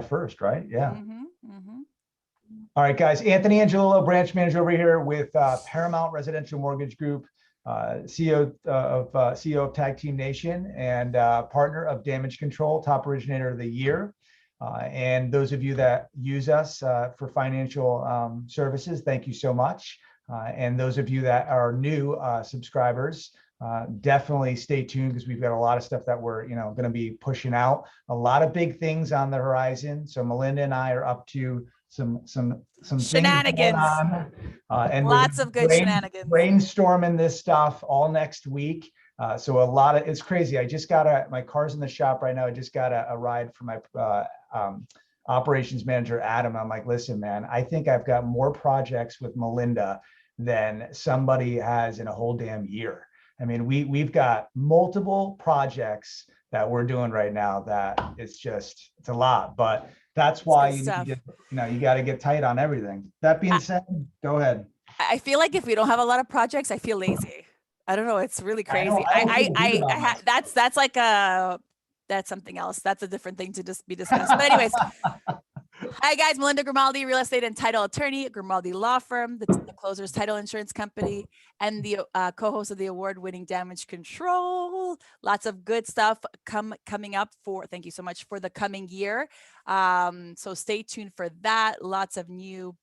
1st, right? Yeah. Mm-hmm. All right, guys. Anthony Angelillo, branch manager over here with Paramount Residential Mortgage Group, CEO of Tag Team Nation, and partner of Damage Control, top originator of the year. And those of you that use us for financial services, thank you so much. And those of you that are new subscribers, definitely stay tuned, because we've got a lot of stuff that we're going to be pushing out. A lot of big things on the horizon. So Melinda and I are up to some Shenanigans. things going on, and Lots of good shenanigans. Brainstorming this stuff all next week. So it's crazy. I just got my car's in the shop right now. I just got a ride from my operations manager, Adam. I'm like, listen, man, I think I've got more projects with Melinda than somebody has in a whole damn year. I mean, we've got multiple projects that we're doing right now that it's a lot, but that's why you got to get tight on everything. That being said, go ahead. I feel like if we don't have a lot of projects, I feel lazy. I don't know. It's really crazy. That's like that's something else. That's a different thing to just be discussed. But anyways, hi guys, Melinda Grimaldi, real estate and title attorney at Grimaldi Law Firm, the Closers Title Insurance Company, and the co-host of the award-winning Damage Control. Lots of good stuff coming up thank you so much, for the coming year. So stay tuned for that. Lots of new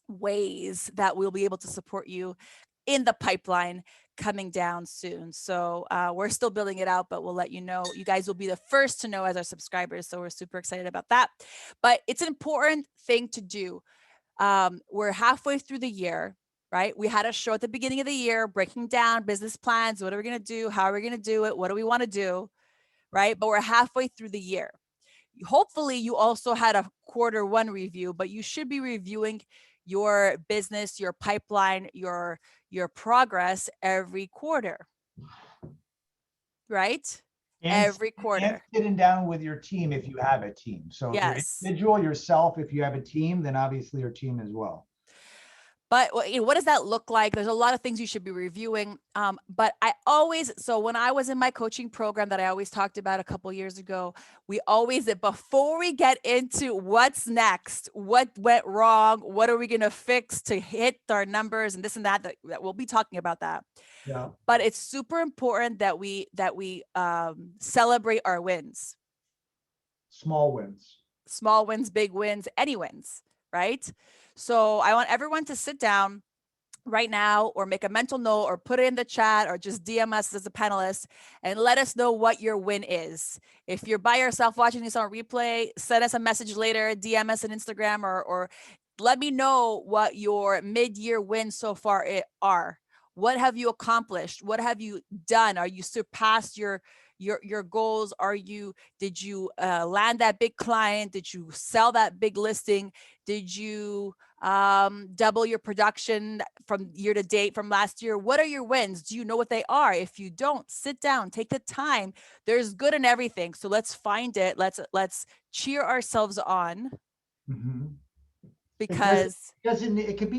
ways that we'll be able to support you in the pipeline coming down soon. So we're still building it out, but we'll let you know. You guys will be the first to know as our subscribers. So we're super excited about that. But it's an important thing to do. We're halfway through the year, right? We had a show at the beginning of the year, breaking down business plans. What are we going to do? How are we going to do it? What do we want to do? Right? But we're halfway through the year. Hopefully you also had a Q1 review, but you should be reviewing your business, your pipeline, your progress every quarter, right? Every quarter. And sitting down with your team if you have a team. So yes. Your individual, yourself, if you have a team, then obviously your team as well. But what does that look like? There's a lot of things you should be reviewing. But so when I was in my coaching program that I always talked about a couple of years ago, before we get into what's next, what went wrong, what are we going to fix to hit our numbers and this and that we'll be talking about that. Yeah. But it's super important that we celebrate our wins. Small wins, big wins, any wins, right? So I want everyone to sit down right now, or make a mental note, or put it in the chat, or just DM us as a panelist and let us know what your win is. If you're by yourself watching this on replay, send us a message later, DM us on Instagram, or let me know what your mid-year wins so far are. What have you accomplished? What have you done? Are you surpassed your goals? Did you land that big client? Did you sell that big listing? Did you double your production from year to date from last year? What are your wins? Do you know what they are? If you don't, sit down, take the time. There's good in everything. So let's find it. Let's cheer ourselves on. Mm-hmm. Because it could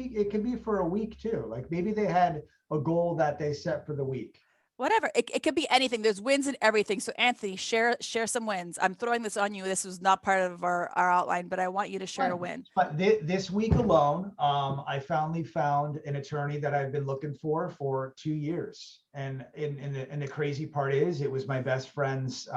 be for a week too. Like maybe they had a goal that they set for the week. Whatever. It could be anything. There's wins in everything. So Anthony, share some wins. I'm throwing this on you. This was not part of our outline, but I want you to share a win. But this week alone, I finally found an attorney that I've been looking for 2 years. And the crazy part is, it was my best friend's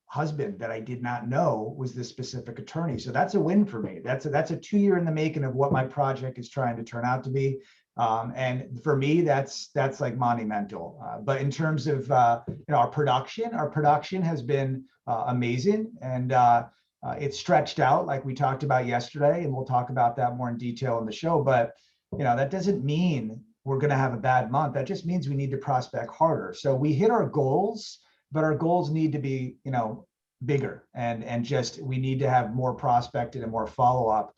husband that I did not know was this specific attorney. So that's a win for me. That's a 2 year in the making of what my project is trying to turn out to be. And for me, that's like monumental. But in terms of our production has been amazing, and it's stretched out like we talked about yesterday, and we'll talk about that more in detail in the show. But that doesn't mean we're going to have a bad month. That just means we need to prospect harder. So we hit our goals, but our goals need to be bigger, and just we need to have more prospected and more follow-up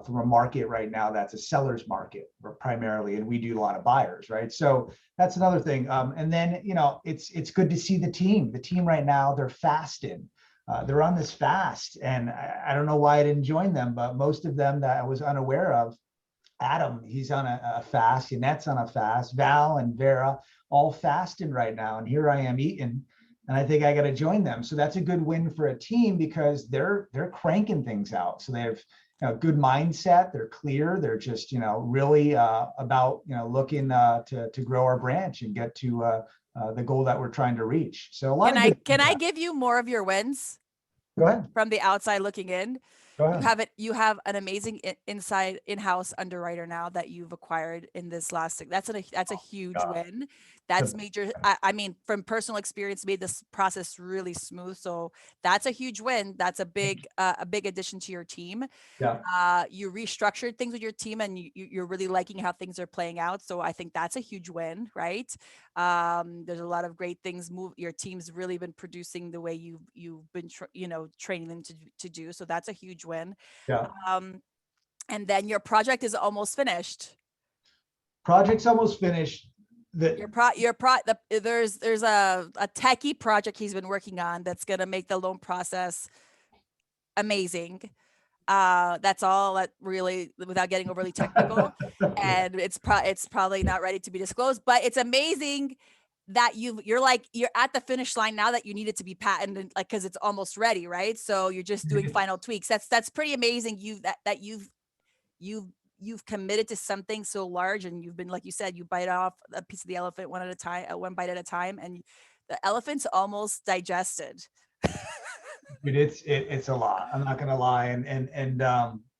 from a market right now that's a seller's market primarily, and we do a lot of buyers, right? So that's another thing. And then it's good to see the team right now. They're fasting. They're on this fast, and I don't know why I didn't join them, but most of them that I was unaware of. Adam, he's on a fast. Yanette's on a fast. Val and Vera all fasting right now, and here I am eating. and I think I got to join them. So that's a good win for a team because they're cranking things out. So they have a good mindset. They're clear. They're just really about looking to grow our branch and get to the goal that we're trying to reach. So a lot Can I give you more of your wins? Go ahead. From the outside looking in. Go ahead. You have an amazing in-house underwriter now that you've acquired in this last. That's a huge win. That's major. I mean, from personal experience, made this process really smooth. So that's a huge win. That's a big addition to your team. Yeah. You restructured things with your team, and you're really liking how things are playing out. So I think that's a huge win, right? There's a lot of great things. Your team's really been producing the way you've been training them to do. So that's a huge win. Yeah. And then your project is almost finished. Project's almost finished. There's a techie project he's been working on that's going to make the loan process amazing. That's all that really, without getting overly technical. And it's probably not ready to be disclosed, but it's amazing that you're at the finish line now that you need it to be patented, like, because it's almost ready, right? So you're just doing final tweaks. That's pretty amazing. You've committed to something so large, and you've been, like you said, you bite off a piece of the elephant one bite at a time, and the elephant's almost digested. Dude, it's a lot. I'm not gonna lie, and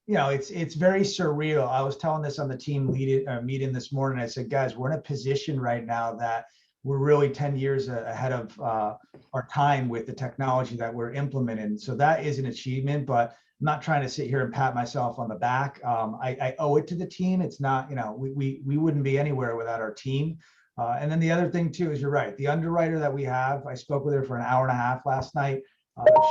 it's very surreal. I was telling this on the team meeting this morning. I said, guys, we're in a position right now that we're really 10 years ahead of our time with the technology that we're implementing. So that is an achievement, but I'm not trying to sit here and pat myself on the back. I owe it to the team. It's not, we wouldn't be anywhere without our team. And then the other thing too is, you're right. The underwriter that we have, I spoke with her for an hour and a half last night.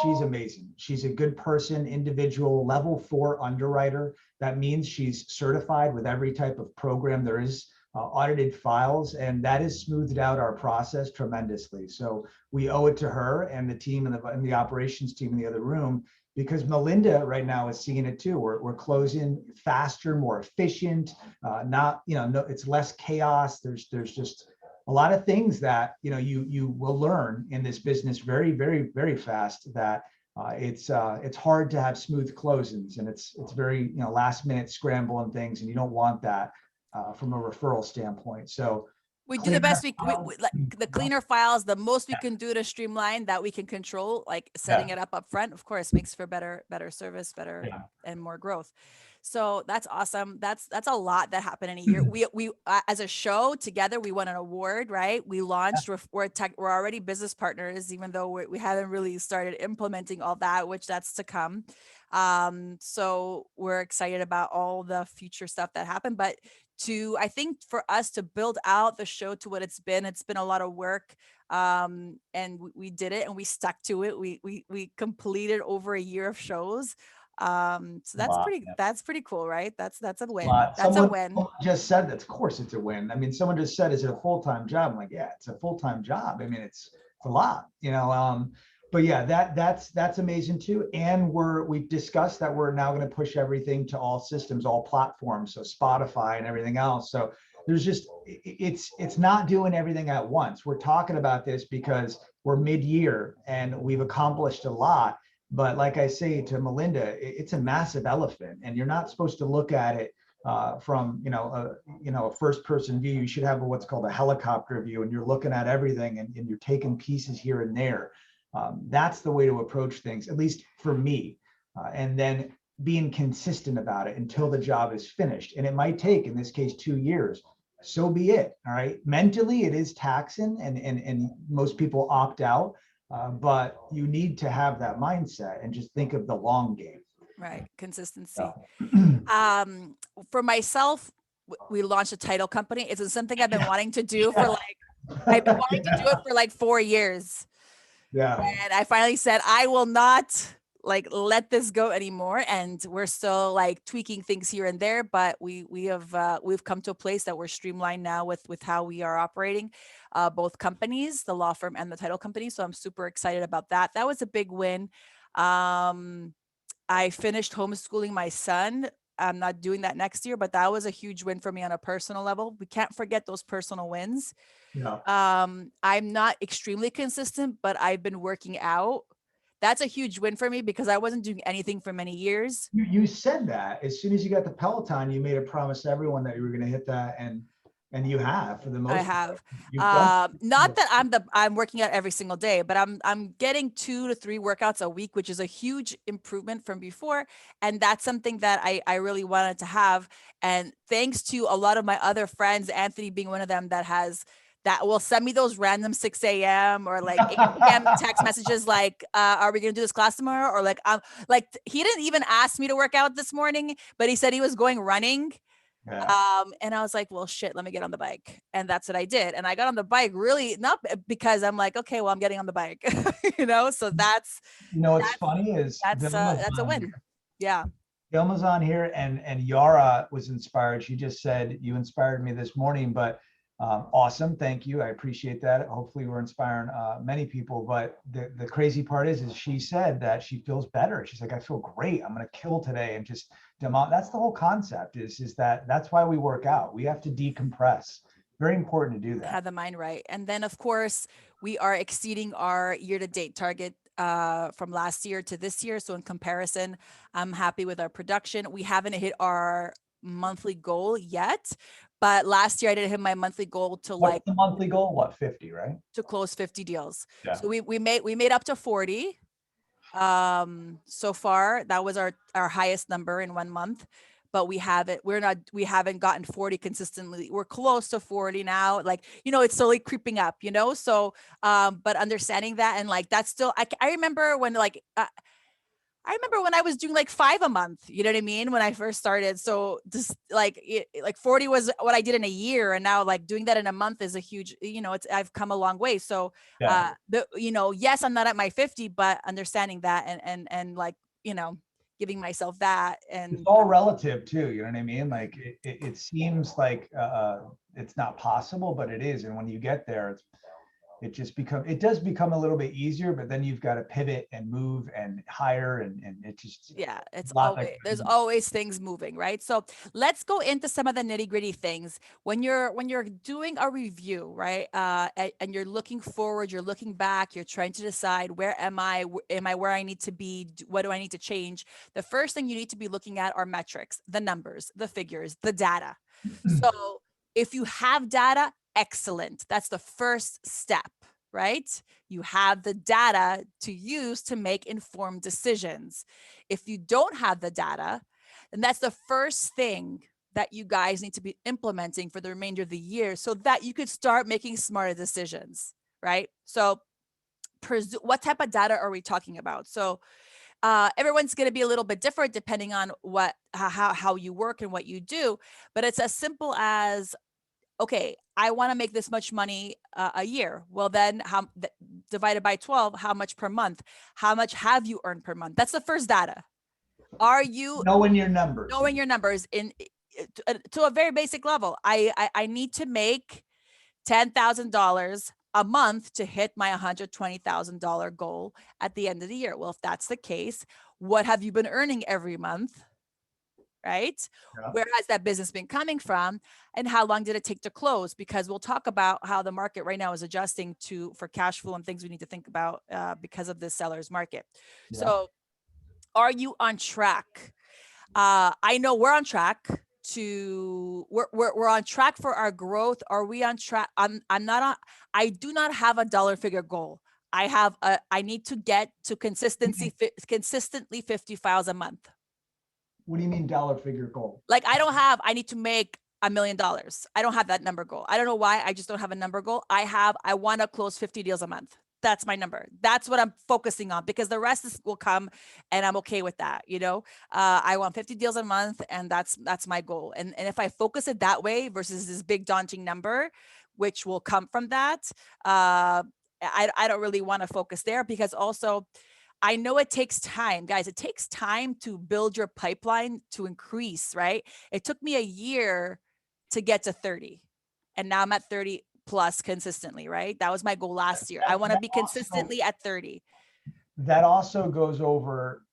She's amazing. She's a good person, individual, level 4 underwriter. That means she's certified with every type of program there is, audited files, and that has smoothed out our process tremendously. So we owe it to her and the team and the operations team in the other room, because Melinda right now is seeing it too. We're closing faster, more efficient, it's less chaos. There's just a lot of things that you will learn in this business very, very, very fast, that it's hard to have smooth closings, and it's very last minute scramble and things, and you don't want that from a referral standpoint. So we do the best we like the cleaner files, the most we can do to streamline that we can control, like setting it up front, of course, makes for better service, and more growth. So that's awesome. That's a lot that happened in a year. We as a show together, we won an award, right? We launched, we're already business partners, even though we haven't really started implementing all that, which that's to come. So we're excited about all the future stuff that happened, but I think for us to build out the show to what it's been a lot of work. And we did it, and we stuck to it. We completed over a year of shows. So that's pretty cool, right? That's a win. That's a win. Just said that. Of course it's a win. I mean, someone just said, is it a full-time job? I'm like, yeah, it's a full-time job. I mean, it's a lot, but yeah, that's amazing too. And we've discussed that we're now going to push everything to all systems, all platforms, so Spotify and everything else. So there's just, it's not doing everything at once. We're talking about this because we're mid-year and we've accomplished a lot. But like I say to Melinda, it's a massive elephant, and you're not supposed to look at it from a first-person view. You should have what's called a helicopter view, and you're looking at everything, and you're taking pieces here and there. That's the way to approach things, at least for me. And then being consistent about it until the job is finished. And it might take, in this case, 2 years. So be it. All right. Mentally, it is taxing, and most people opt out. But you need to have that mindset and just think of the long game. Right. Consistency. For myself, we launched a title company. It's something I've been wanting to do for I've been wanting to do it for 4 years. Yeah. And I finally said, I will not let this go anymore. And we're still tweaking things here and there, but we've come to a place that we're streamlined now with how we are operating both companies, the law firm and the title company. So I'm super excited about that. That was a big win. I finished homeschooling my son I'm not doing that next year, but that was a huge win for me on a personal level. We can't forget those personal wins. Yeah. I'm not extremely consistent, but I've been working out. That's a huge win for me because I wasn't doing anything for many years. You said that as soon as you got the Peloton, you made a promise to everyone that you were going to hit that, and you have for the most I have. You've done. Not that I'm working out every single day, but I'm getting 2 to 3 workouts a week, which is a huge improvement from before. And that's something that I really wanted to have. And thanks to a lot of my other friends, Anthony being one of them that will send me those random 6 a.m. or like 8 p.m. text messages like, are we gonna do this class tomorrow? Or like he didn't even ask me to work out this morning, but he said he was going running. Yeah. And I was like, well, shit, let me get on the bike. And that's what I did. And I got on the bike really not because I'm like, okay, well, I'm getting on the bike, so that's, What's funny is that's a win. Yeah. Vilma's on here, and Yara was inspired. She just said, you inspired me this morning, but awesome. Thank you. I appreciate that. Hopefully we're inspiring many people. But the crazy part is she said that she feels better. She's like, I feel great. I'm going to kill today. And just that's the whole concept is that's why we work out. We have to decompress. Very important to do that. Have the mind right. And then of course we are exceeding our year-to-date target from last year to this year. So in comparison, I'm happy with our production. We haven't hit our monthly goal yet, but last year I didn't hit my monthly goal to What's the monthly goal? What, 50, right? To close 50 deals. Yeah. So we made up to 40 so far. That was our highest number in 1 month, but we haven't gotten 40 consistently. We're close to 40 now. Like, it's slowly creeping up, so but understanding that, and like that's still I remember when I remember when I was doing like 5 a month, you know what I mean? When I first started. So just like 40 was what I did in a year. And now like doing that in a month is a huge, I've come a long way. So, Yeah. Yes, I'm not at my 50, but understanding that and like, giving myself that. And it's all relative too. You know what I mean? Like it seems like it's not possible, but it is. And when you get there, it does become a little bit easier, but then you've got to pivot and move and hire and it just, it's always, there's always things moving, right? So let's go into some of the nitty-gritty things when you're doing a review, right? And you're looking forward, you're looking back, you're trying to decide, where am I where I need to be? What do I need to change? The first thing you need to be looking at are metrics, the numbers, the figures, the data. So if you have data, excellent. That's the first step, right? You have the data to use to make informed decisions. If you don't have the data, then that's the first thing that you guys need to be implementing for the remainder of the year so that you could start making smarter decisions, right? So what type of data are we talking about? So everyone's going to be a little bit different depending on how you work and what you do, but it's as simple as, okay, I want to make this much money a year. Well, then divided by 12, how much per month? How much have you earned per month? That's the first data. Are you knowing your numbers? Knowing your numbers to a very basic level. I need to make $10,000 a month to hit my $120,000 goal at the end of the year. Well, if that's the case, what have you been earning every month? Right? Yeah. Where has that business been coming from, and how long did it take to close? Because we'll talk about how the market right now is adjusting for cash flow and things we need to think about because of this seller's market. Yeah. So are you on track? I know we're on track we're on track for our growth. Are we on track? I do not have a dollar figure goal. I need to get to consistently 50 files a month. What do you mean dollar figure goal? Like I need to make $1 million. I don't have that number goal. I don't know why. I just don't have a number goal. I want to close 50 deals a month. That's my number. That's what I'm focusing on, because the rest will come and I'm okay with that. I want 50 deals a month, and that's my goal. And if I focus it that way versus this big daunting number, which will come from that, I don't really want to focus there, because also I know it takes time, guys. It takes time to build your pipeline to increase, right? It took me a year to get to 30, and now I'm at 30 plus consistently, right? That was my goal last year. I want to be consistently at 30. That also goes over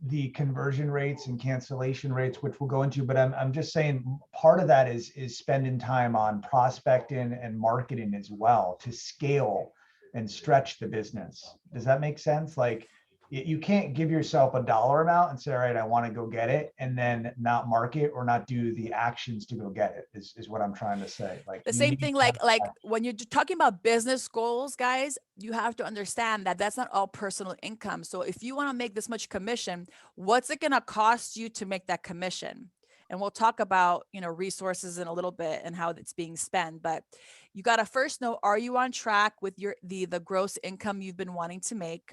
the conversion rates and cancellation rates, which we'll go into, but I'm just saying part of that is spending time on prospecting and marketing as well to scale and stretch the business. Does that make sense? Like you can't give yourself a dollar amount and say, all right, I want to go get it, and then not market or not do the actions to go get it is what I'm trying to say. Like the same thing, like when you're talking about business goals, guys, you have to understand that that's not all personal income. So if you want to make this much commission, what's it going to cost you to make that commission? And we'll talk about, you know, resources in a little bit and how it's being spent, but you got to first know, are you on track with the gross income you've been wanting to make?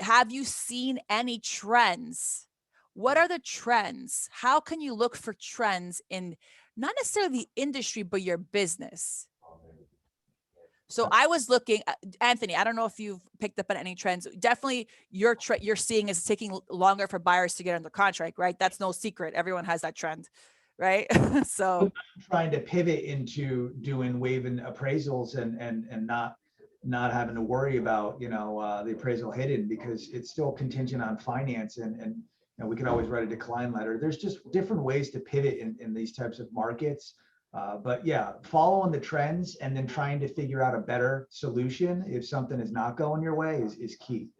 Have you seen any trends? What are the trends? How can you look for trends in not necessarily the industry, but your business? So I was looking, Anthony, I don't know if you've picked up on any trends. Definitely you're seeing is taking longer for buyers to get under contract, right? That's no secret. Everyone has that trend, right? So I'm trying to pivot into doing waiving appraisals and not having to worry about, you know, the appraisal hidden, because it's still contingent on finance and you know, we can always write a decline letter. There's just different ways to pivot in these types of markets. But yeah, following the trends and then trying to figure out a better solution if something is not going your way is key.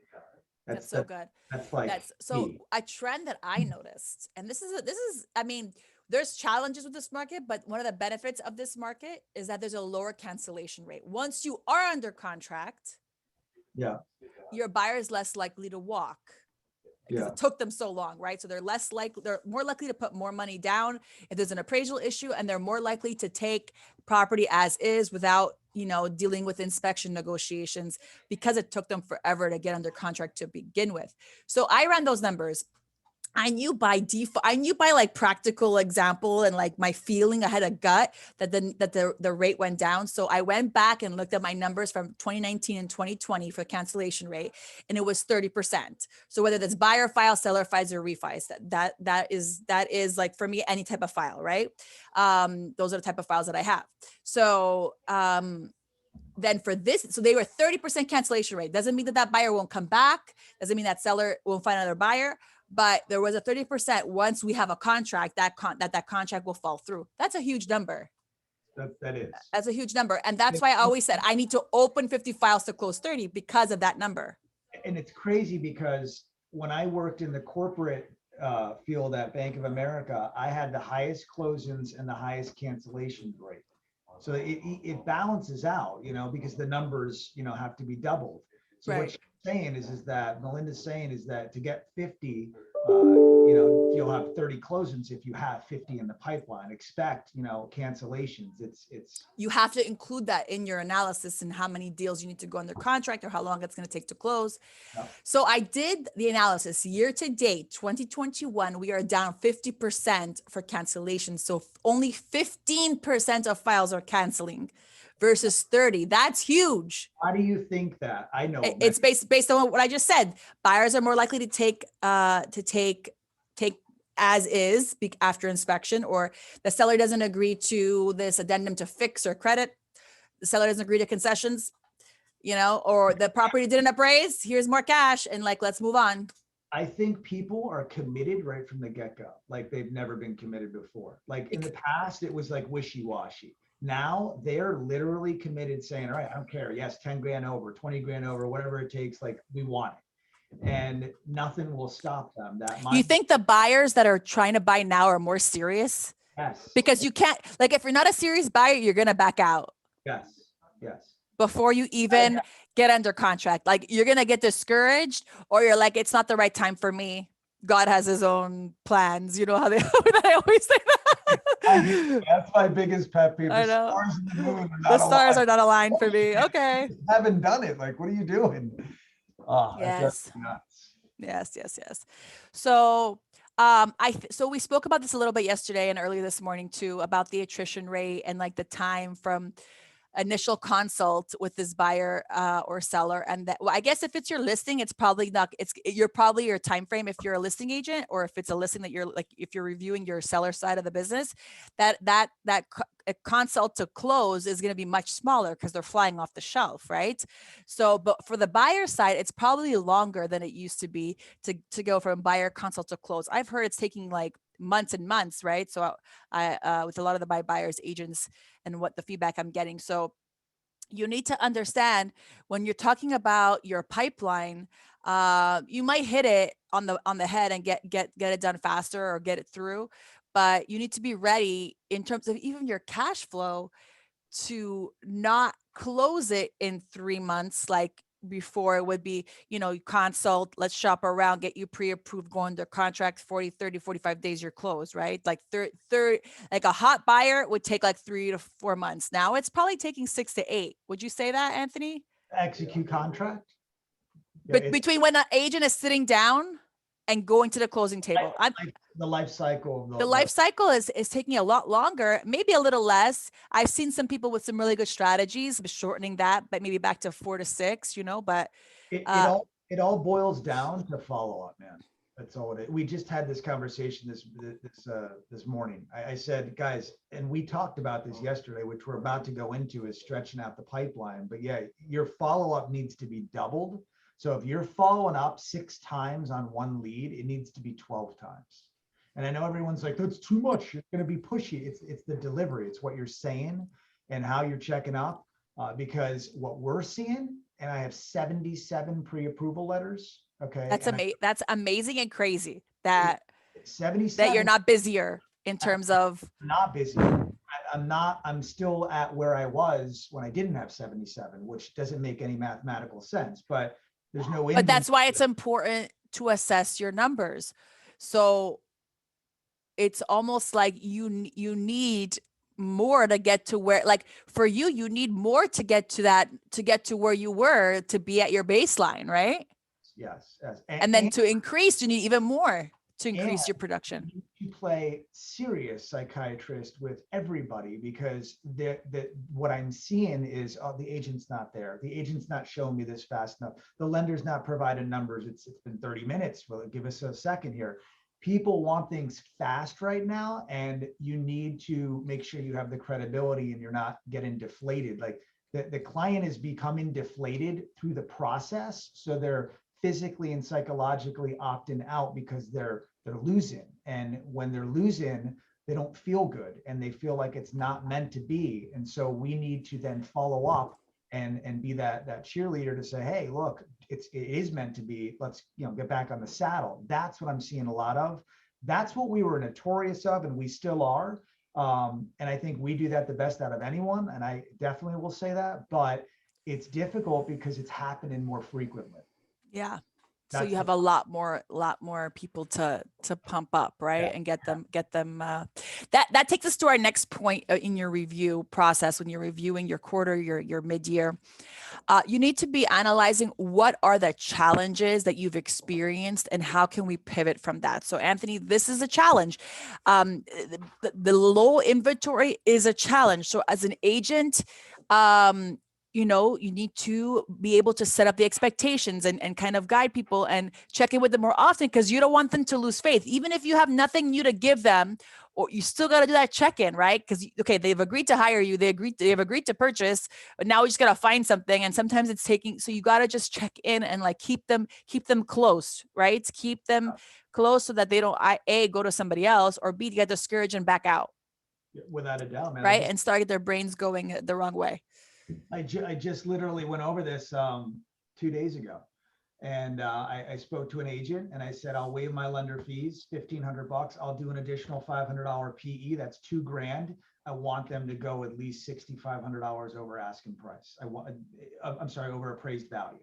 That's so good. That's like so a trend that I noticed, and this is I mean, there's challenges with this market, but one of the benefits of this market is that there's a lower cancellation rate. Once you are under contract, yeah, your buyer is less likely to walk because it took them so long, right? So they're more likely to put more money down if there's an appraisal issue, and they're more likely to take property as is without, you know, dealing with inspection negotiations, because it took them forever to get under contract to begin with. So I ran those numbers. I knew by default, I knew by like practical example and like my feeling, I had a gut that the rate went down. So I went back and looked at my numbers from 2019 and 2020 for cancellation rate, and it was 30%. So whether that's buyer file, seller files, or refis, that is like, for me, any type of file, right? Those are the type of files that I have. So then for this, so they were 30% cancellation rate. Doesn't mean that buyer won't come back. Doesn't mean that seller won't find another buyer. But there was a 30% once we have a contract, that contract will fall through. That's a huge number. That is. That's a huge number. And that's why I always said I need to open 50 files to close 30 because of that number. And it's crazy because when I worked in the corporate field at Bank of America, I had the highest closings and the highest cancellation rate. So it balances out, you know, because the numbers, you know, have to be doubled. So what she's saying is that Melinda's saying is that to get 50, you know, you'll have 30 closings if you have 50 in the pipeline. Expect, you know, cancellations. It's you have to include that in your analysis and how many deals you need to go under contract or how long it's going to take to close. Yeah. So I did the analysis. Year to date, 2021, we are down 50% for cancellations. So only 15% of files are canceling versus 30. That's huge. How do you think that? I know it's based on what I just said. Buyers are more likely to take as is after inspection, or the seller doesn't agree to this addendum to fix or credit. The seller doesn't agree to concessions, you know, or the property didn't appraise. Here's more cash, and like, let's move on. I think people are committed right from the get-go, like they've never been committed before. Like in the past, it was like wishy-washy. Now they're literally committed, saying, all right, I don't care. Yes, 10 grand over, 20 grand over, whatever it takes, like we want it. And nothing will stop them. You think the buyers that are trying to buy now are more serious? Yes. Because you can't, like, if you're not a serious buyer, you're going to back out. Yes. Yes. Before you even get under contract. Like, you're going to get discouraged, or you're like, it's not the right time for me. God has his own plans. You know how I always say that. That's my biggest pet peeve. I know. Stars in the moon the stars are not aligned for me. Okay. I haven't done it. Like, what are you doing? Oh, yes. Yes. So, so we spoke about this a little bit yesterday and earlier this morning too, about the attrition rate and like the time from initial consult with this buyer or seller. And that, well, I guess if it's your listing, it's probably not, you're probably your time frame if you're a listing agent, or if it's a listing that you're like, if you're reviewing your seller side of the business, a consult to close is going to be much smaller because they're flying off the shelf, right? So, but for the buyer side, it's probably longer than it used to be to go from buyer consult to close. I've heard it's taking like months and months, right? So I with a lot of the buyers agents and what the feedback I'm getting. So you need to understand when you're talking about your pipeline, you might hit it on the head and get it done faster or get it through, but you need to be ready in terms of even your cash flow to not close it in 3 months like before. It would be, consult, let's shop around, get you pre-approved, go under contract, 40, 30, 45 days, you're closed, right? Like like a hot buyer would take like 3 to 4 months. Now it's probably taking 6 to 8. Would you say that, Anthony? Execute contract. But between when an agent is sitting down and going to the closing table, the life cycle. The life cycle is taking a lot longer, maybe a little less. I've seen some people with some really good strategies, shortening that, but maybe back to 4 to 6, but it all boils down to follow up, man. That's all it is. We just had this conversation this morning. I said, guys, and we talked about this yesterday, which we're about to go into, is stretching out the pipeline. But yeah, your follow up needs to be doubled. So if you're following up 6 times on one lead, it needs to be 12 times. And I know everyone's like, that's too much. You're going to be pushy. It's the delivery. It's what you're saying and how you're checking up. Because what we're seeing, and I have 77 pre-approval letters. Okay. That's amazing and crazy that 77 that you're not busier in terms of not busy. I'm still at where I was when I didn't have 77, which doesn't make any mathematical sense, but there's no. But that's why it's important to assess your numbers. So it's almost like you need more to get to where, like for you need more to get to where you were to be at your baseline, right? Yes. And then to increase, you need even more to increase your production. You play serious psychiatrist with everybody, because what I'm seeing is the agent's not there. The agent's not showing me this fast enough. The lender's not providing numbers. It's been 30 minutes. Well, give us a second here. People want things fast right now, and you need to make sure you have the credibility and you're not getting deflated. Like the client is becoming deflated through the process. So they're physically and psychologically opting out because they're losing. And when they're losing, they don't feel good and they feel like it's not meant to be. And so we need to then follow up and be that cheerleader to say, hey, look, it is meant to be. Let's get back on the saddle. That's what I'm seeing a lot of. That's what we were notorious of, and we still are. And I think we do that the best out of anyone. And I definitely will say that, but it's difficult because it's happening more frequently. Yeah. So you have a lot more people to pump up, right? Yeah. And get them. That takes us to our next point in your review process. When you're reviewing your quarter, your mid-year, you need to be analyzing what are the challenges that you've experienced and how can we pivot from that. So Anthony, this is a challenge. The low inventory is a challenge. So as an agent, you need to be able to set up the expectations and kind of guide people and check in with them more often, because you don't want them to lose faith. Even if you have nothing new to give them, or you still got to do that check-in, right? Because, okay, they've agreed to hire you. They've agreed to purchase, but now we just got to find something. And sometimes it's taking, so you got to just check in and like keep them close, right? Keep them close so that they don't, A, go to somebody else, or B, get discouraged and back out. Without a doubt, man. Right. And start their brains going the wrong way. I just literally went over this 2 days ago, and I spoke to an agent and I said, I'll waive my lender fees, $1,500. I'll do an additional $500 PE. That's $2,000. I want them to go at least $6,500 over asking price. Over appraised value.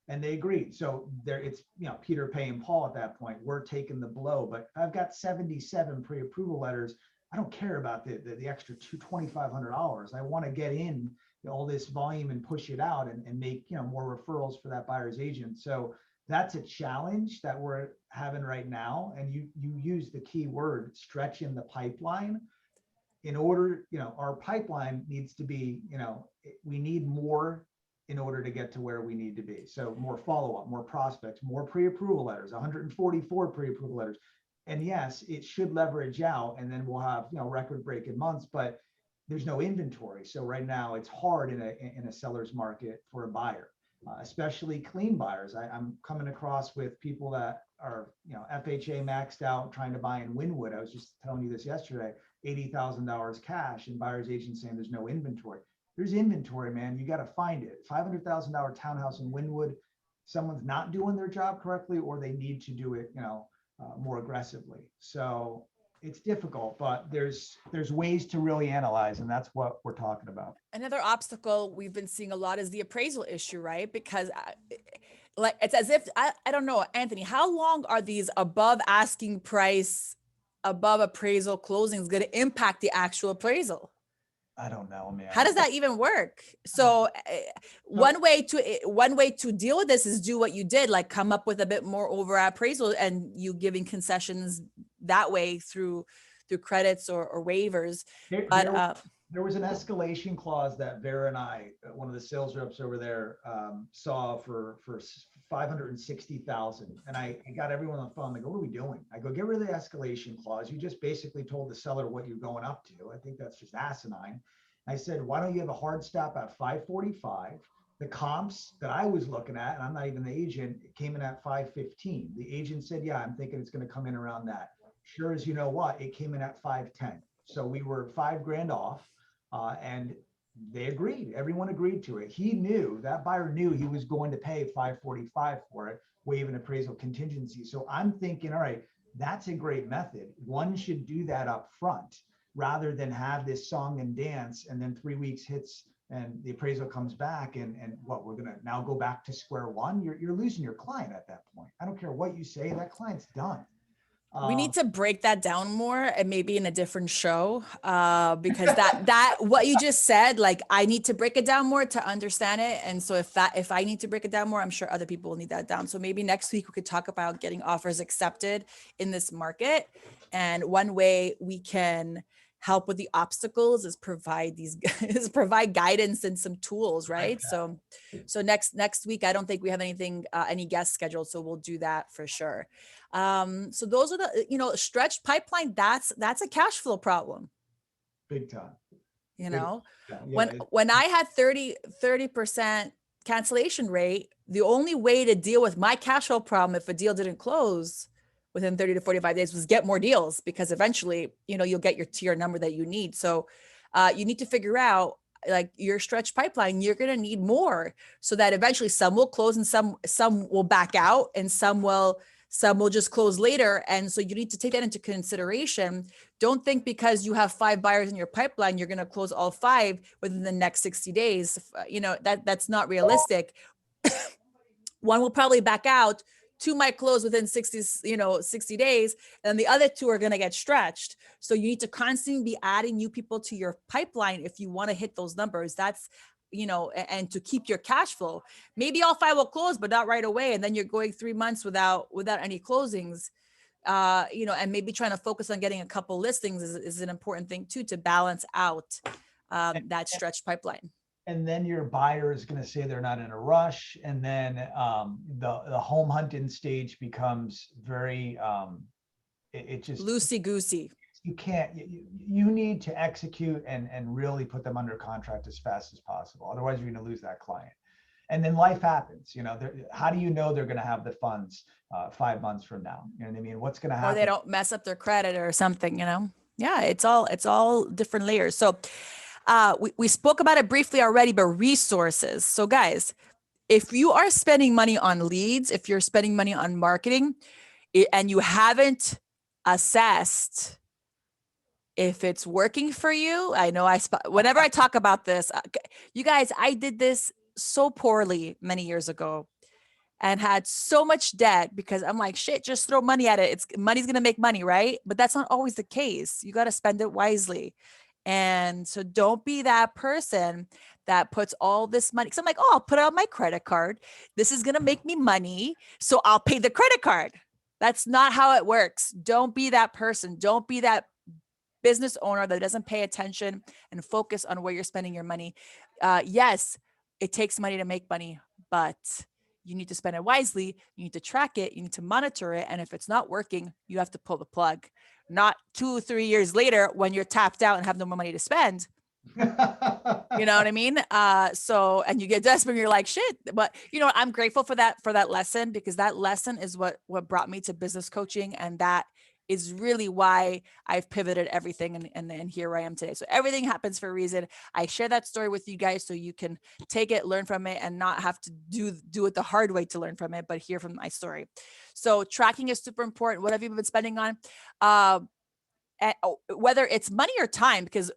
And they agreed. So it's Peter paying Paul at that point. We're taking the blow, but I've got 77 pre-approval letters. I don't care about the extra $2,500. I want to get in all this volume and push it out and make more referrals for that buyer's agent. So that's a challenge that we're having right now. And you use the key word, stretching the pipeline. in order, our pipeline needs to be, we need more in order to get to where we need to be. So more follow-up, more prospects, more pre-approval letters, 144 pre-approval letters. And yes, it should leverage out, and then we'll have, record-breaking months, but there's no inventory. So right now it's hard in a seller's market for a buyer, especially clean buyers. I'm coming across with people that are, FHA maxed out trying to buy in Wynwood. I was just telling you this yesterday, $80,000 cash, and buyer's agent saying there's no inventory. There's inventory, man. You got to find it. $500,000 townhouse in Wynwood, someone's not doing their job correctly, or they need to do it, more aggressively. So it's difficult, but there's ways to really analyze, and that's what we're talking about. Another obstacle we've been seeing a lot is the appraisal issue, right? Because like, it's as if, I don't know, Anthony, how long are these above asking price, above appraisal closings going to impact the actual appraisal? I don't know, man. How does that even work? So one way to deal with this is do what you did, like come up with a bit more over appraisal, and you giving concessions that way through credits or waivers. There was an escalation clause that Vera and I, one of the sales reps over there, saw for 560,000. And I got everyone on the phone. They go, "What are we doing?" I go, "Get rid of the escalation clause. You just basically told the seller what you're going up to. I think that's just asinine." I said, "Why don't you have a hard stop at 545? The comps that I was looking at, and I'm not even the agent, came in at 515. The agent said, yeah, I'm thinking it's going to come in around that. Sure as you know what, it came in at 510. So we were $5,000 off, and they agreed. Everyone agreed to it. He knew, that buyer knew he was going to pay 545 for it, waive an appraisal contingency. So I'm thinking, all right, that's a great method. One should do that up front rather than have this song and dance, and then 3 weeks hits and the appraisal comes back, and what, we're gonna now go back to square one? You're losing your client at that point. I don't care what you say, that client's done. We need to break that down more, and maybe in a different show, because that what you just said, like, I need to break it down more to understand it. And so if I need to break it down more, I'm sure other people will need that down. So maybe next week we could talk about getting offers accepted in this market. And one way we can help with the obstacles is provide guidance and some tools, right? Okay. So next week, I don't think we have anything, any guests scheduled, so we'll do that for sure. So those are the, stretched pipeline, that's a cash flow problem. Big time. Yeah, when I had 30% cancellation rate, the only way to deal with my cash flow problem, if a deal didn't close within 30 to 45 days, was get more deals, because eventually, you'll get to your number that you need. So you need to figure out, like, your stretch pipeline, you're going to need more, so that eventually some will close and some will back out, and some will just close later. And so you need to take that into consideration. Don't think because you have 5 buyers in your pipeline, you're going to close all 5 within the next 60 days. That's not realistic. One will probably back out, 2 might close within 60 days, and the other 2 are going to get stretched. So you need to constantly be adding new people to your pipeline if you want to hit those numbers. That's, and to keep your cash flow. Maybe all 5 will close, but not right away. And then you're going 3 months without any closings, and maybe trying to focus on getting a couple listings is an important thing too, to balance out that stretched pipeline. And then your buyer is going to say they're not in a rush. And then the home hunting stage becomes very, it just loosey-goosey. You can't, you need to execute and really put them under contract as fast as possible. Otherwise you're going to lose that client. And then life happens, how do you know they're going to have the funds 5 months from now? You know what I mean? What's going to happen? Or they don't mess up their credit or something, Yeah, it's all different layers. So we spoke about it briefly already, but resources. So guys, if you are spending money on leads, if you're spending money on marketing, and you haven't assessed if it's working for you, I know whenever I talk about this, you guys, I did this so poorly many years ago and had so much debt because I'm like, shit, just throw money at it. Money's going to make money, right? But that's not always the case. You got to spend it wisely. And so don't be that person that puts all this money. Cause I'm like, oh, I'll put it on my credit card. This is going to make me money, so I'll pay the credit card. That's not how it works. Don't be that person. Don't be that business owner that doesn't pay attention and focus on where you're spending your money, yes, it takes money to make money, but you need to spend it wisely. You need to track it. You need to monitor it. And if it's not working, you have to pull the plug. Not 2 or 3 years later when you're tapped out and have no more money to spend. You know what I mean? So, and you get desperate, you're like, shit. But you know, I'm grateful for that lesson, because that lesson is what brought me to business coaching. And that is really why I've pivoted everything. And here I am today. So everything happens for a reason. I share that story with you guys so you can take it, learn from it, and not have to do it the hard way to learn from it, but hear from my story. So tracking is super important. What have you been spending on? Whether it's money or time, because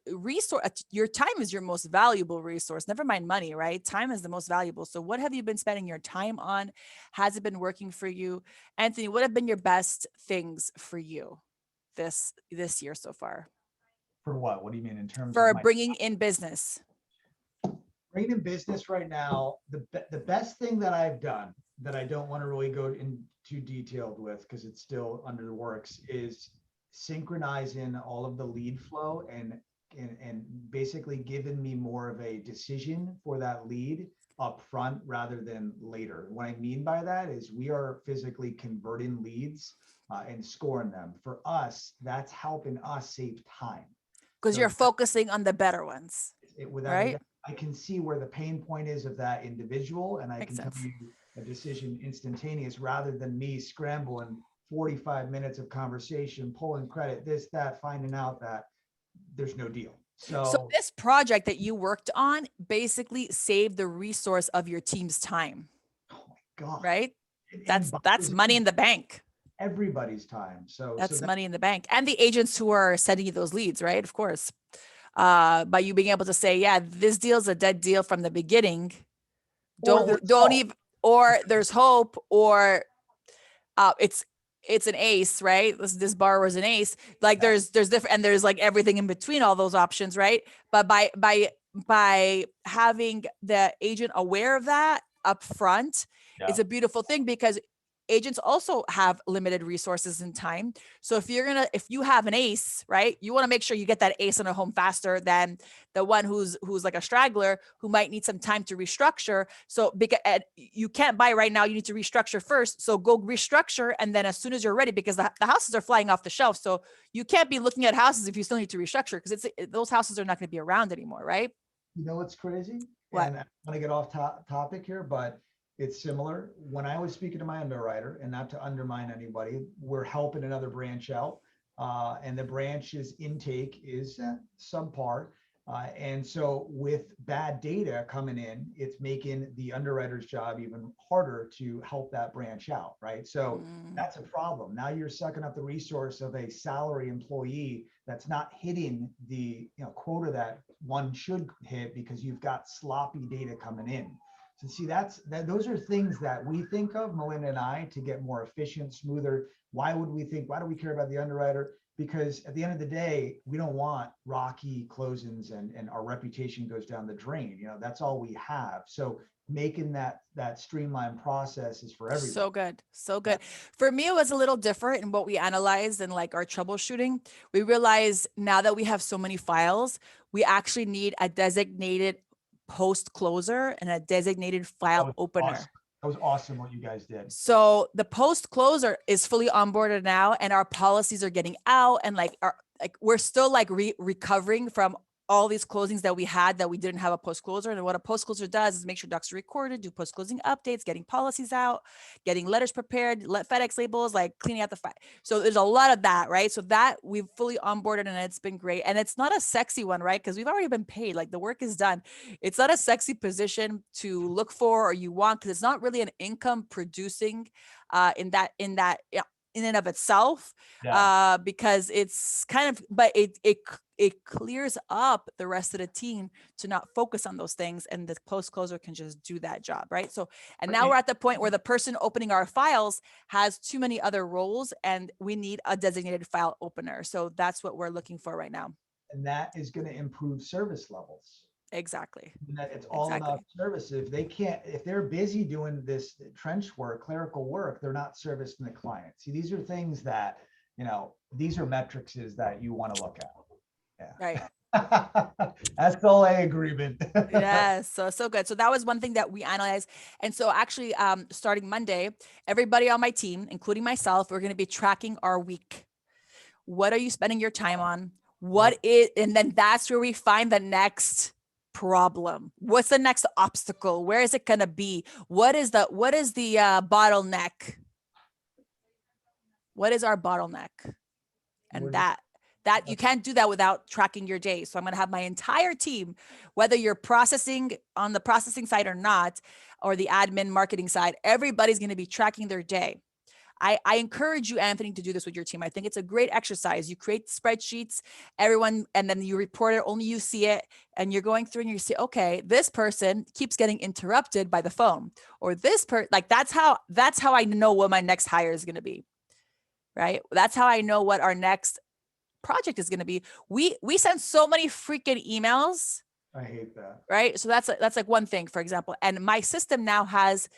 your time is your most valuable resource. Never mind money, right? Time is the most valuable. So what have you been spending your time on? Has it been working for you? Anthony, what have been your best things for you this year so far? For what? What do you mean in terms for of bringing in business? bringing in business right now? The best thing that I've done, that I don't want to really go in too detailed with because it's still under the works, is synchronizing all of the lead flow and basically giving me more of a decision for that lead up front rather than later. What I mean by that is we are physically converting leads and scoring them. For us, that's helping us save time. Because you're focusing on the better ones, right? I can see where the pain point is of that individual, and I can tell you a decision instantaneous rather than me scrambling 45 minutes of conversation, pulling credit, this, that, finding out that there's no deal. So this project that you worked on basically saved the resource of your team's time. Oh my God. Right? That's money in the bank. Everybody's time. So that's money in the bank. And the agents who are sending you those leads, right? Of course. By you being able to say, yeah, this deal's a dead deal from the beginning. Don't even, or there's hope, or it's an ace, right? This borrower is an ace. Like there's different, and there's like everything in between all those options, right? But by having the agent aware of that up front, it's a beautiful thing, because agents also have limited resources and time. So if you have an ace, right, you want to make sure you get that ace in a home faster than the one who's like a straggler who might need some time to restructure. So because you can't buy right now, you need to restructure first. So go restructure, and then as soon as you're ready, because the houses are flying off the shelf. So you can't be looking at houses if you still need to restructure, because those houses are not going to be around anymore, right? You know what's crazy? What? And I want to get off topic here, but it's similar. When I was speaking to my underwriter, and not to undermine anybody, we're helping another branch out, and the branch's intake is subpar. And so with bad data coming in, it's making the underwriter's job even harder to help that branch out, right? So that's a problem. Now you're sucking up the resource of a salary employee that's not hitting the quota that one should hit because you've got sloppy data coming in. So see, those are things that we think of, Melinda and I, to get more efficient, smoother. Why do we care about the underwriter? Because at the end of the day, we don't want rocky closings and our reputation goes down the drain. That's all we have. So making that streamlined process is for everybody. So good. For me, it was a little different in what we analyzed and like our troubleshooting. We realized now that we have so many files, we actually need a designated post closer and a designated file opener. Awesome. That was awesome what you guys did. So the post closer is fully onboarded now, and our policies are getting out, and we're still like recovering from all these closings that we had that we didn't have a post closer. And what a post closer does is make sure docs are recorded, do post closing updates, getting policies out, getting letters prepared, FedEx labels, like cleaning out the file. So there's a lot of that, right? So that we've fully onboarded, and it's been great. And it's not a sexy one, right? Because we've already been paid, like the work is done. It's not a sexy position to look for or you want, because it's not really an income producing in and of itself, because it's kind of, but it clears up the rest of the team to not focus on those things, and the post closer can just do that job, right? So, and now we're at the point where the person opening our files has too many other roles, and we need a designated file opener. So that's what we're looking for right now. And that is going to improve service levels. Exactly. And that it's all about service. If they're busy doing this trench work, clerical work, they're not servicing the client. See, these are things that, these are metrics that you want to look at. Right. SLA agreement. Yes, so good. So that was one thing that we analyzed. And so actually starting Monday, everybody on my team, including myself, we're going to be tracking our week. What are you spending your time on? And then that's where we find the next problem. What's the next obstacle? Where is it going to be? What is the bottleneck? What is our bottleneck? And that you can't do that without tracking your day. So I'm going to have my entire team, whether you're processing on the processing side or not, or the admin marketing side, everybody's going to be tracking their day. I encourage you, Anthony, to do this with your team. I think it's a great exercise. You create spreadsheets, everyone, and then you report it, only you see it, and you're going through and you see, okay, this person keeps getting interrupted by the phone, or this like that's how I know what my next hire is going to be, right? That's how I know what our next project is going to be. We send so many freaking emails. I hate that. Right. So that's like one thing, for example. And my system now has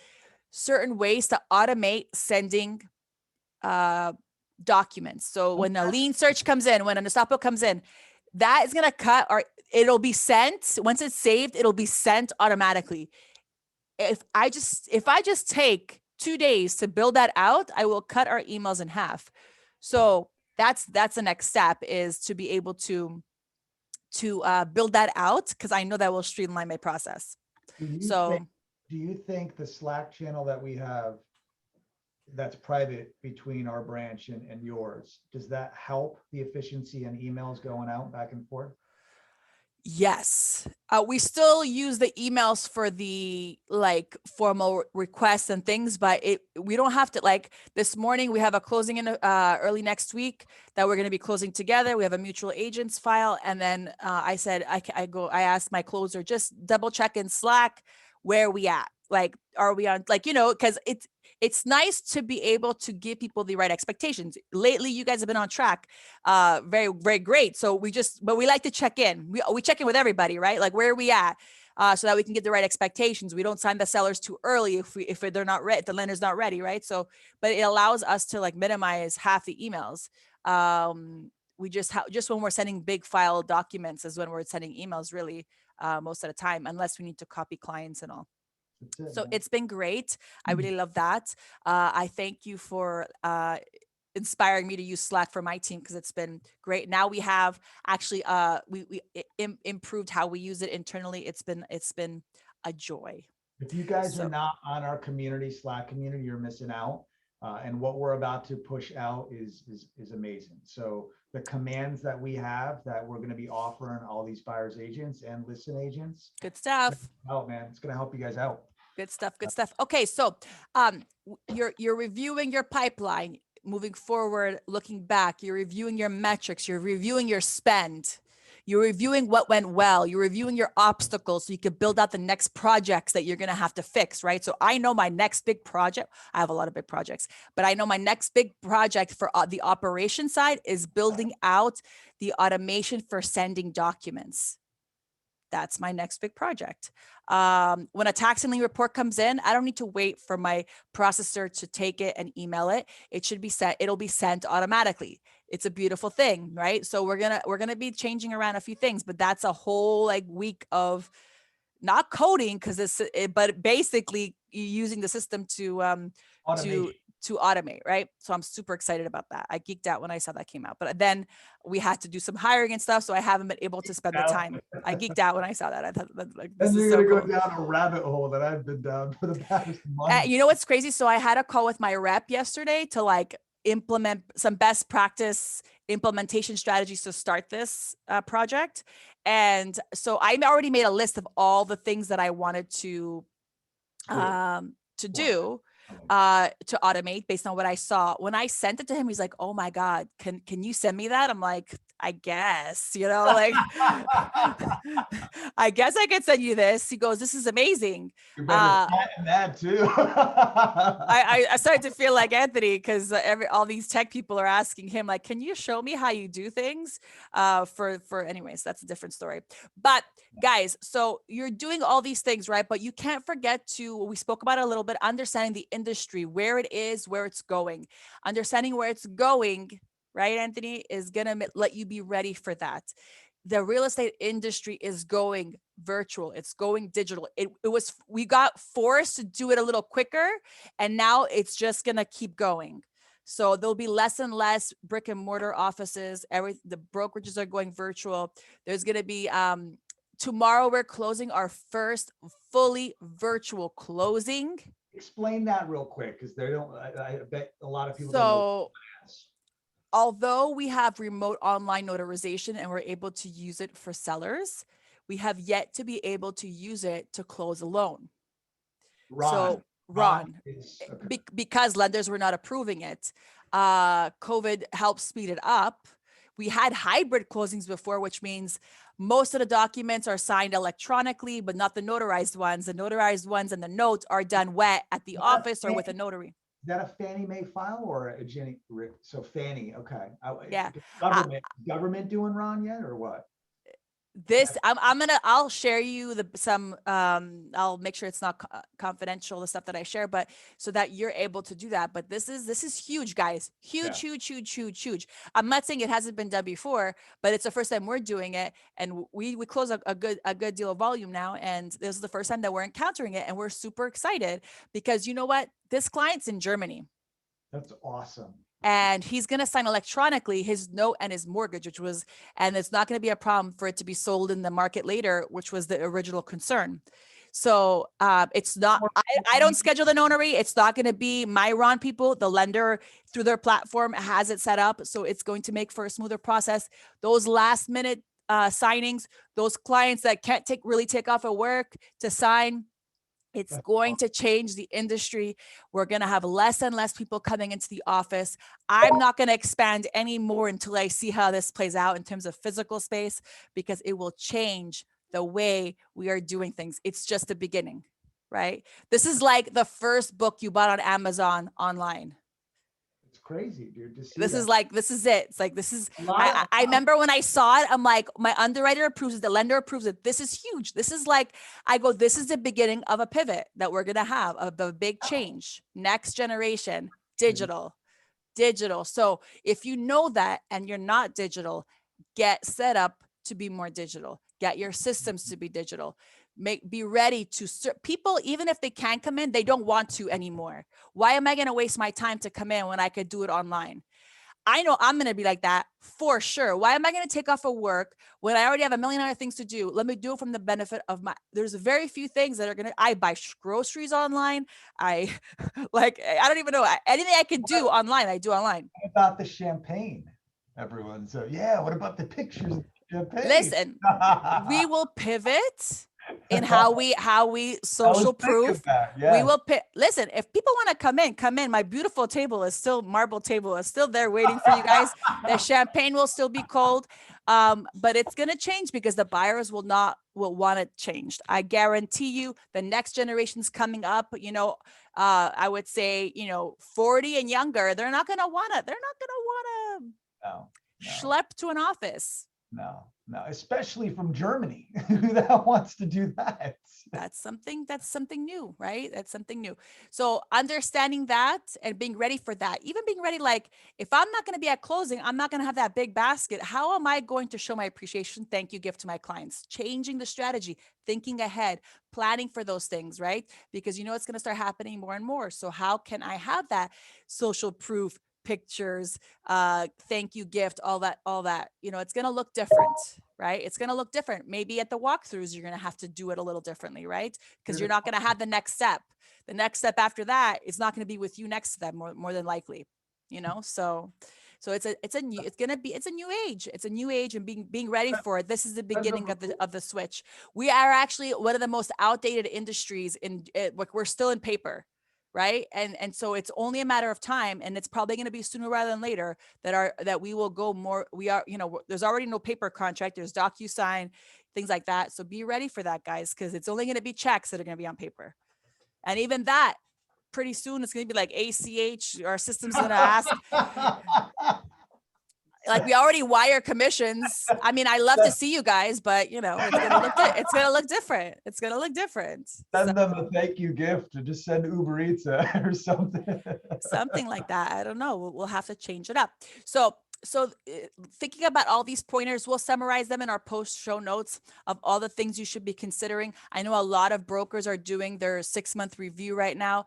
certain ways to automate sending documents. So when a lean search comes in, when a Gestapo comes in, that is going to cut, or it'll be sent. Once it's saved, it'll be sent automatically. If I just take 2 days to build that out, I will cut our emails in half. So that's the next step, is to be able to build that out, because I know that will streamline my process. Do you think the Slack channel that we have that's private between our branch and yours, does that help the efficiency and emails going out back and forth? Yes. We still use the emails for the like formal requests and things, but we don't have to, like this morning we have a closing in early next week that we're going to be closing together. We have a mutual agents file. And then I said, I asked my closer, just double check in Slack where we at. Like, are we on, like, because it's nice to be able to give people the right expectations. Lately, you guys have been on track, very, very great. So but we like to check in. We check in with everybody, right? Like, where are we at? So that we can get the right expectations. We don't sign the sellers too early if they're not ready, if the lender's not ready, right? So, but it allows us to like minimize half the emails. We just when we're sending big file documents is when we're sending emails, really, most of the time, unless we need to copy clients and all. So it's been great. I really love that. I thank you for inspiring me to use Slack for my team, because it's been great. Now we have actually we improved how we use it internally. It's been a joy. If you guys are not on our community, Slack community, you're missing out. And what we're about to push out is amazing. So the commands that we have that we're going to be offering all these buyers agents and listen agents. Good stuff. Oh man, it's going to help you guys out. Good stuff. Good stuff. Okay, so you're reviewing your pipeline moving forward, looking back. You're reviewing your metrics. You're reviewing your spend. You're reviewing what went well. You're reviewing your obstacles so you can build out the next projects that you're going to have to fix, right? So I know my next big project, I have a lot of big projects, but I know my next big project for the operation side is building out the automation for sending documents. That's my next big project. When a tax and lien report comes in, I don't need to wait for my processor to take it and email it. It should be sent. It'll be sent automatically. It's a beautiful thing, right? So we're gonna be changing around a few things, but that's a whole like week of not coding, but basically using the system to automate, right? So I'm super excited about that. I geeked out when I saw that came out, but then we had to do some hiring and stuff, so I haven't been able to spend the time. I geeked out when I saw that. I thought, like, this and is you're so gonna cool. go down a rabbit hole that I've been down for the past month. You know what's crazy? So I had a call with my rep yesterday to like implement some best practice implementation strategies to start this project. And so I already made a list of all the things that I wanted to do to automate based on what I saw. When I sent it to him, he's like, "Oh my God, can you send me that?" I'm like, I guess, like, I guess I could send you this. He goes, "This is amazing." You better patent that too. I started to feel like Anthony, because all these tech people are asking him, like, "Can you show me how you do things?" Anyways, that's a different story. But guys, so you're doing all these things, right? But you can't forget we spoke about it a little bit, understanding the industry, where it is, where it's going. Understanding where it's going, right, Anthony, is going to let you be ready for that. the real estate industry is going virtual. It's going digital. We got forced to do it a little quicker, and now it's just going to keep going. So there'll be less and less brick and mortar offices. The brokerages are going virtual. There's going to be, tomorrow we're closing our first fully virtual closing. Explain that real quick, because I bet a lot of people don't know. Although we have remote online notarization and we're able to use it for sellers, we have yet to be able to use it to close a loan. Ron, because lenders were not approving it. COVID helped speed it up. We had hybrid closings before, which means most of the documents are signed electronically, but not the notarized ones. The notarized ones and the notes are done wet at the office or with a notary. Is that a Fannie Mae file or a Jenny? So Fannie, okay. Yeah. Government doing Ron yet, or what? I'll share you I'll make sure it's not confidential, the stuff that I share, but so that you're able to do that. But this is huge, guys. Huge. I'm not saying it hasn't been done before, but it's the first time we're doing it. And we close a good deal of volume now. And this is the first time that we're encountering it. And we're super excited because you know what? This client's in Germany. That's awesome. And he's going to sign electronically his note and his mortgage, and it's not going to be a problem for it to be sold in the market later, which was the original concern. So it's not, I don't schedule the notary. It's not going to be my Ron people. The lender through their platform has it set up. So it's going to make for a smoother process. Those last minute signings, those clients that can't really take off of work to sign, it's going to change the industry. We're going to have less and less people coming into the office. I'm not going to expand anymore until I see how this plays out in terms of physical space, because it will change the way we are doing things. It's just the beginning, right? This is like the first book you bought on Amazon online. Crazy, dude. This is it. It's like, I remember when I saw it, I'm like, my underwriter approves it, the lender approves it. This is huge. This is like, this is the beginning of a pivot that we're going to have, of the big change. Next generation, digital. So if you know that and you're not digital, get set up to be more digital. Get your systems to be digital. Be ready to serve people. Even if they can't come in, they don't want to anymore. Why am I going to waste my time to come in when I could do it online? I know I'm going to be like that for sure. Why am I going to take off of work when I already have a million other things to do? Let me do it from the benefit of there's very few things that are going to, I buy groceries online. I don't even know, anything I can do online, I do online. What about the champagne, everyone? So yeah, what about the pictures of champagne? Listen, we will pivot in how we social proof. We will listen, if people want to come in. My beautiful table is still, marble table is still there waiting for you guys. The champagne will still be cold. But it's going to change because the buyers will want it changed. I guarantee you the next generation's coming up, I would say, 40 and younger, they're not going to want to schlep to an office. No, especially from Germany. Who the hell wants to do that? That's something new, right? That's something new. So understanding that and being ready for that, even being ready, like if I'm not going to be at closing, I'm not going to have that big basket. How am I going to show my appreciation, thank you gift to my clients? Changing the strategy, thinking ahead, planning for those things, right? Because it's going to start happening more and more. So how can I have that social proof, pictures, thank you gift, all that, it's going to look different, right? It's going to look different. Maybe at the walkthroughs, you're going to have to do it a little differently, right? Because you're not going to have the next step. The next step after that is not going to be with you next to them more than likely, so it's a new age. It's a new age, and being ready for it. This is the beginning of the switch. We are actually one of the most outdated industries we're still in paper. Right. And so it's only a matter of time, and it's probably going to be sooner rather than later that we will go more. We are, there's already no paper contract. There's DocuSign, things like that. So be ready for that, guys, because it's only going to be checks that are going to be on paper. And even that, pretty soon, it's going to be like ACH. Our system's going to ask. Like we already wire commissions. I mean, I love to see you guys, but it's gonna look different. It's gonna look different. Send them a thank you gift, or just send Uber Eats or something. Something like that. I don't know. We'll have to change it up. So So thinking about all these pointers, we'll summarize them in our post show notes of all the things you should be considering. I know a lot of brokers are doing their 6-month review right now.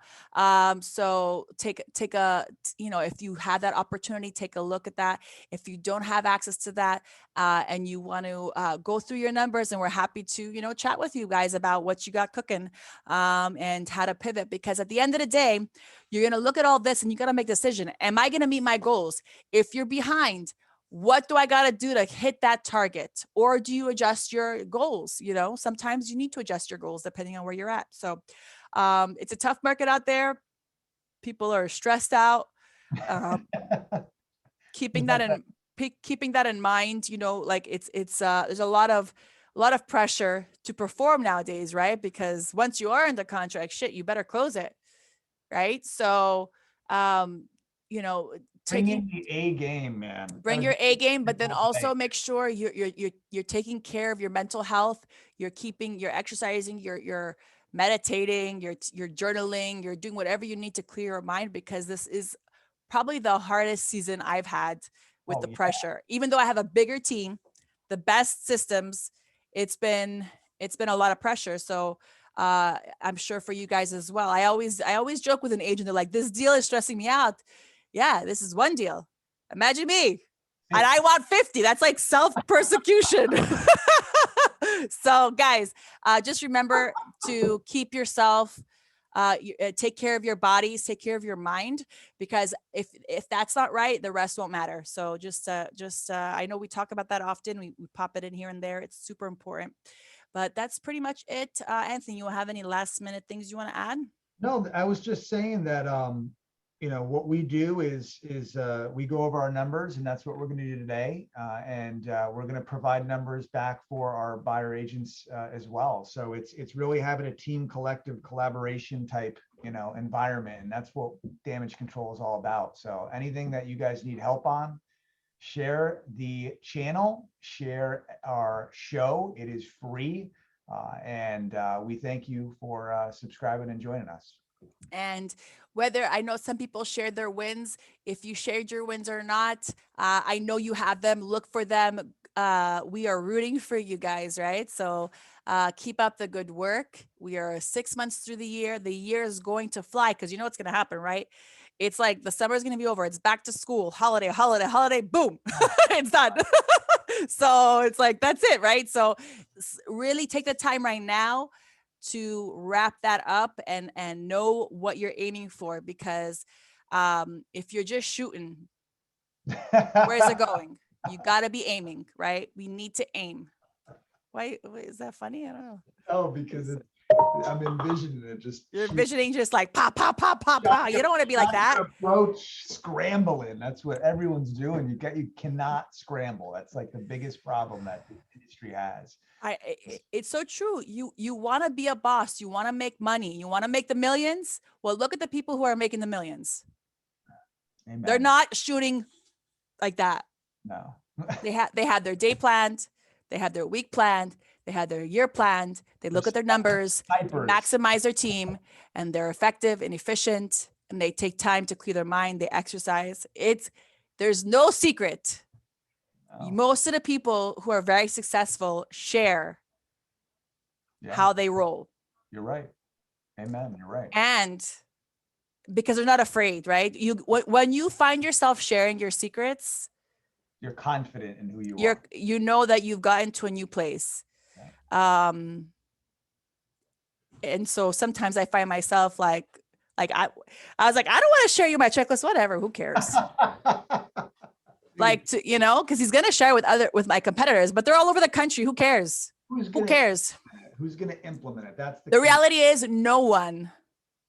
So take a, if you have that opportunity, take a look at that. If you don't have access to that and you want to go through your numbers, and we're happy to, chat with you guys about what you got cooking and how to pivot, because at the end of the day, you're going to look at all this and you got to make a decision. Am I going to meet my goals? If you're behind, what do I got to do to hit that target? Or do you adjust your goals? Sometimes you need to adjust your goals depending on where you're at. So it's a tough market out there. People are stressed out. Keeping that in mind, like it's there's a lot of pressure to perform nowadays, right? Because once you are in the contract, shit, you better close it. Right. So, bring in the A game, man. Bring your A game, but then also make sure you're taking care of your mental health. You're exercising, you're meditating, you're journaling, you're doing whatever you need to clear your mind, because this is probably the hardest season I've had with the pressure. Even though I have a bigger team, the best systems, it's been a lot of pressure. So I'm sure for you guys as well. I always joke with an agent, they're like, this deal is stressing me out. Yeah, this is one deal. Imagine me. And I want 50. That's like self-persecution. So guys, just remember to keep yourself, take care of your bodies, take care of your mind, because if that's not right, the rest won't matter. So just I know we talk about that often. We pop it in here and there. It's super important. But that's pretty much it. Anthony, you have any last minute things you want to add? No, I was just saying that, what we do is we go over our numbers, and that's what we're going to do today. And we're going to provide numbers back for our buyer agents as well. So it's really having a team collective collaboration type, environment. And that's what damage control is all about. So anything that you guys need help on, share the channel, share our show. It is free. And we thank you for subscribing and joining us. And whether, I know some people shared their wins, if you shared your wins or not, I know you have them, look for them. We are rooting for you guys, right? So keep up the good work. We are 6 months through the year. The year is going to fly, because you know what's going to happen, right? It's like the summer is going to be over. It's back to school, holiday, boom, it's done. So it's like, that's it, right? So really take the time right now to wrap that up and know what you're aiming for, because if you're just shooting, where's it going? You got to be aiming, right? We need to aim. Why is that funny? I don't know. Oh, because I'm envisioning it. You're envisioning just like pop. You don't want to be like that. Approach scrambling. That's what everyone's doing. You cannot scramble. That's like the biggest problem that the industry has. It's so true. You want to be a boss. You want to make money. You want to make the millions. Well, look at the people who are making the millions. Amen. They're not shooting like that. No. They had their day planned. They had their week planned. They had their year planned. They look at their numbers, maximize their team, and they're effective and efficient, and they take time to clear their mind. They exercise. There's no secret. No. Most of the people who are very successful share how they roll. You're right. Amen. You're right. And because they're not afraid, right? When you find yourself sharing your secrets, you're confident in who you are. You know that you've gotten to a new place. Yeah. And so sometimes I find myself like I was like, I don't want to share you my checklist, whatever, who cares? Like, because he's going to share with my competitors, but they're all over the country. Who cares? Who cares? Who's going to implement it? That's the reality is no one.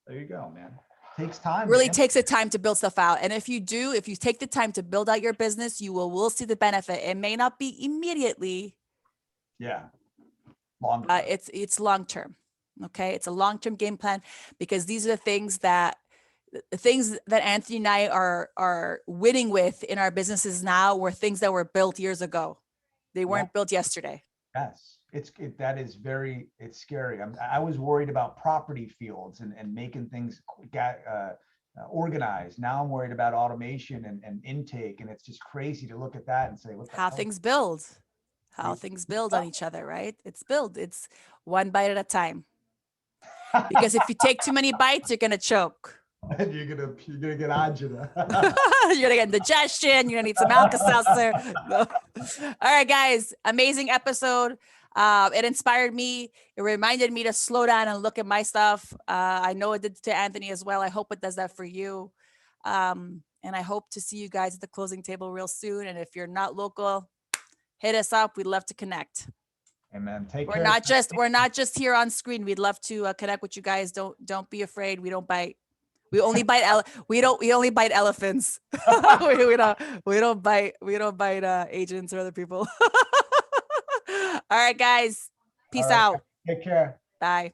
There you go, man. Takes time. Really takes the time to build stuff out. And if you take the time to build out your business, you will see the benefit. It may not be immediately. Yeah. It's long-term. Okay. It's a long-term game plan, because these are the things that Anthony and I are winning with in our businesses now were things that were built years ago. They weren't built yesterday. Yes. It's scary. I was worried about property fields and making things organized. Now I'm worried about automation and intake. And it's just crazy to look at that and say, what the How hell? things build, how things build on each other, right? It's one bite at a time. Because if you take too many bites, you're going to choke. And you're gonna get agita. You're gonna get indigestion. You're gonna need some Alka-Seltzer. No. All right, guys, amazing episode. It inspired me. It reminded me to slow down and look at my stuff. I know it did to Anthony as well. I hope it does that for you. And I hope to see you guys at the closing table real soon. And if you're not local, hit us up. We'd love to connect. Amen. Take We're care. we're not just here on screen. We'd love to connect with you guys. Don't be afraid. We don't bite. We only bite we only bite elephants. we don't bite agents or other people. All right, guys. Peace out. Take care. Bye.